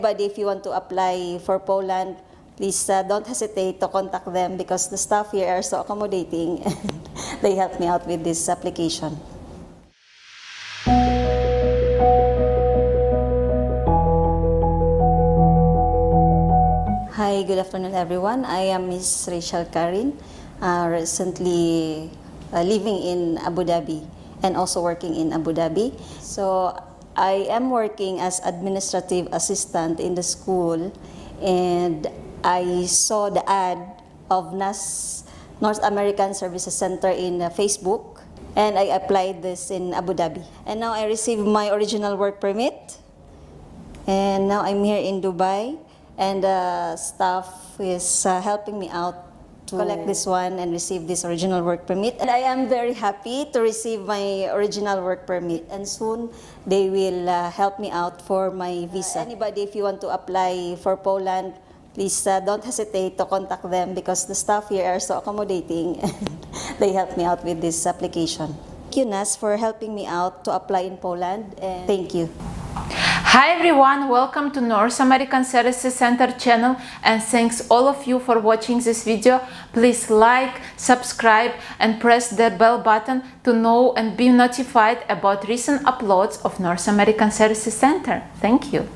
But if you want to apply for Poland, please don't hesitate to contact them because the staff here are so accommodating and they help me out with this application. Hi, good afternoon everyone. I am Ms. Rachel Karin, recently living in Abu Dhabi and also working in Abu Dhabi. So I am working as administrative assistant in the school, and I saw the ad of NAS, North American Services Center, in Facebook, and I applied this in Abu Dhabi. And now I received my original work permit, and now I'm here in Dubai, and staff is helping me out to collect this one and receive this original work permit. And I am very happy to receive my original work permit, and soon they will help me out for my visa. Anybody, if you want to apply for Poland, please don't hesitate to contact them because the staff here are so accommodating and they help me out with this application. Thank you, Nas, for helping me out to apply in Poland, and thank you. Hi everyone, welcome to North American Services Center channel, and thanks all of you for watching this video. Please like, subscribe and press the bell button to know and be notified about recent uploads of North American Services Center. Thank you.